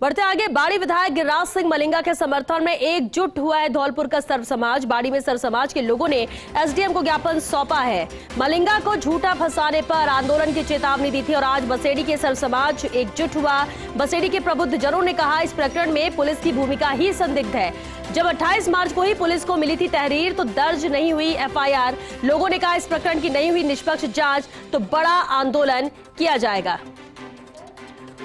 बढ़ते आगे, बाड़ी विधायक गिरिराज सिंह मलिंगा के समर्थन में एकजुट हुआ है धौलपुर का सर्व समाज। बाड़ी में सर्व समाज के लोगों ने एसडीएम को ज्ञापन सौंपा है। मलिंगा को झूठा फंसाने पर आंदोलन की चेतावनी दी थी और आज बसेड़ी के सर्व समाज एकजुट हुआ। बसेड़ी के प्रबुद्ध जनों ने कहा, इस प्रकरण में पुलिस की भूमिका ही संदिग्ध है। जब 28 मार्च को ही पुलिस को मिली थी तहरीर तो दर्ज नहीं हुई एफआईआर। लोगों ने कहा, इस प्रकरण की नहीं हुई निष्पक्ष जांच तो बड़ा आंदोलन किया जाएगा।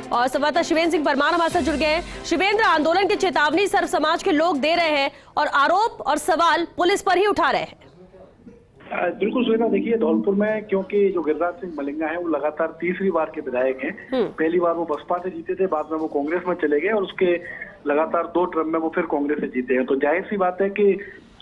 और संवाददाता शिवेंद्र सिंह परमार हमारे साथ जुड़ गए हैं। शिवेंद्र, आंदोलन की चेतावनी सर्व समाज के लोग दे रहे हैं और आरोप और सवाल पुलिस पर ही उठा रहे हैं। बिल्कुल श्वेता, देखिए धौलपुर में क्योंकि जो गिरिराज सिंह मलिंगा है वो लगातार तीसरी बार के विधायक हैं। पहली बार वो बसपा से जीते थे, बाद में वो कांग्रेस में चले गए और उसके लगातार 2 टर्म में वो फिर कांग्रेस से जीते हैं। तो जाहिर सी बात है कि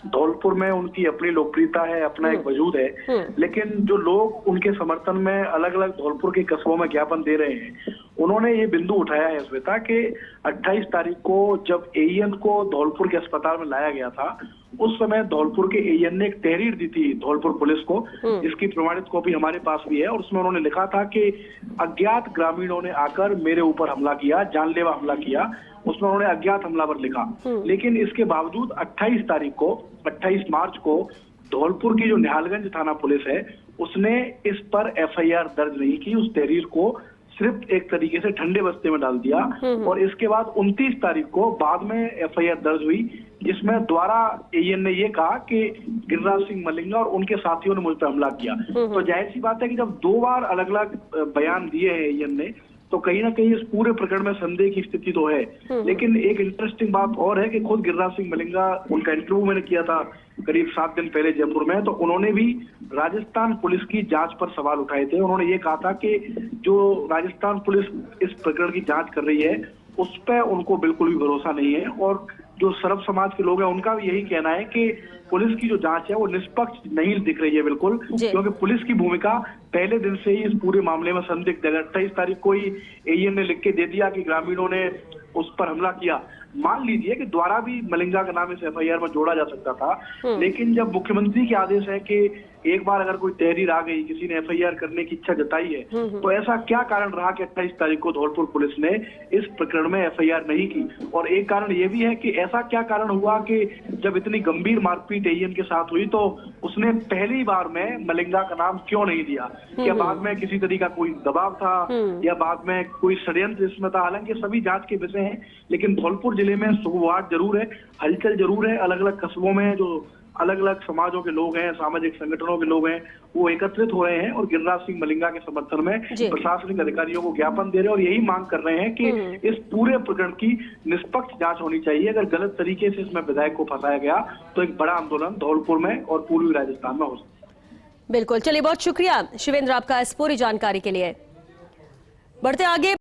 धौलपुर में उनकी अपनी लोकप्रियता है, अपना एक वजूद है। लेकिन जो लोग उनके समर्थन में अलग अलग धौलपुर के कस्बों में ज्ञापन दे रहे हैं, उन्होंने ये बिंदु उठाया है श्वेता कि 28 तारीख को जब एईएन को धौलपुर के अस्पताल में लाया गया था, उस समय धौलपुर के एईएन ने एक तहरीर दी थी धौलपुर पुलिस को, इसकी प्रमाणित कॉपी हमारे पास भी है। और उसमें उन्होंने लिखा था कि अज्ञात ग्रामीणों ने आकर मेरे ऊपर हमला किया, जानलेवा हमला किया। उसमें उन्होंने अज्ञात हमलावर लिखा। लेकिन इसके बावजूद 28 मार्च को धौलपुर की जो निहालगंज थाना पुलिस है उसने इस पर एफआईआर दर्ज नहीं की। उस तहरीर को सिर्फ एक तरीके से ठंडे बस्ते में डाल दिया। और इसके बाद 29 तारीख को बाद में एफआईआर दर्ज हुई, जिसमें द्वारा एईएन ने ये कहा कि गिरिराज सिंह मलिंगा और उनके साथियों ने मुझ पर हमला किया। तो जाहिर सी बात है कि जब 2 बार अलग अलग बयान दिए हैं एईएन ने, तो कहीं ना कहीं इस पूरे प्रकरण में संदेह की स्थिति तो है। लेकिन एक इंटरेस्टिंग बात और है कि खुद गिरिराज सिंह मलिंगा, उनका इंटरव्यू मैंने किया था करीब 7 दिन पहले जयपुर में, तो उन्होंने भी राजस्थान पुलिस की जांच पर सवाल उठाए थे। उन्होंने ये कहा था कि जो राजस्थान पुलिस इस प्रकरण की जांच कर रही है उस पर उनको बिल्कुल भी भरोसा नहीं है। और जो सर्व समाज के लोग हैं उनका भी यही कहना है कि पुलिस की जो जांच है वो निष्पक्ष नहीं दिख रही है बिल्कुल, क्योंकि पुलिस की भूमिका पहले दिन से ही इस पूरे मामले में संदिग्ध है। 28 तारीख को ही एईएन ने लिख के दे दिया कि ग्रामीणों ने उस पर हमला किया। मान लीजिए कि द्वारा भी मलिंगा का नाम इस एफआईआर में जोड़ा जा सकता था, लेकिन जब मुख्यमंत्री के आदेश है कि एक बार अगर कोई तहरीर आ गई, किसी ने एफआईआर करने की इच्छा जताई है, तो ऐसा क्या कारण रहा कि 28 तारीख को धौलपुर पुलिस ने इस प्रकरण में एफआईआर नहीं की। और एक कारण ये भी है कि ऐसा क्या कारण हुआ कि जब इतनी गंभीर मारपीट एईएन के साथ हुई तो उसने पहली बार में मलिंगा का नाम क्यों नहीं दिया? क्या बाद में किसी तरीका कोई दबाव था या बाद में कोई षड्यंत्र इसमें था? हालांकि सभी जांच के विषय हैं, लेकिन धौलपुर जिले में सुगबुगाहट जरूर है, हलचल जरूर है। अलग अलग कस्बों में जो अलग अलग समाजों के लोग हैं, सामाजिक संगठनों के लोग हैं, वो एकत्रित हो रहे हैं और गिरिराज सिंह मलिंगा के समर्थन में प्रशासनिक अधिकारियों को ज्ञापन दे रहे हैं और यही मांग कर रहे हैं कि इस पूरे प्रकरण की निष्पक्ष जांच होनी चाहिए। अगर गलत तरीके से इसमें विधायक को फंसाया गया तो एक बड़ा आंदोलन धौलपुर में और पूर्वी राजस्थान में हो सकता है। बिल्कुल, चलिए बहुत शुक्रिया शिवेंद्र आपका इस पूरी जानकारी के लिए। बढ़ते आगे।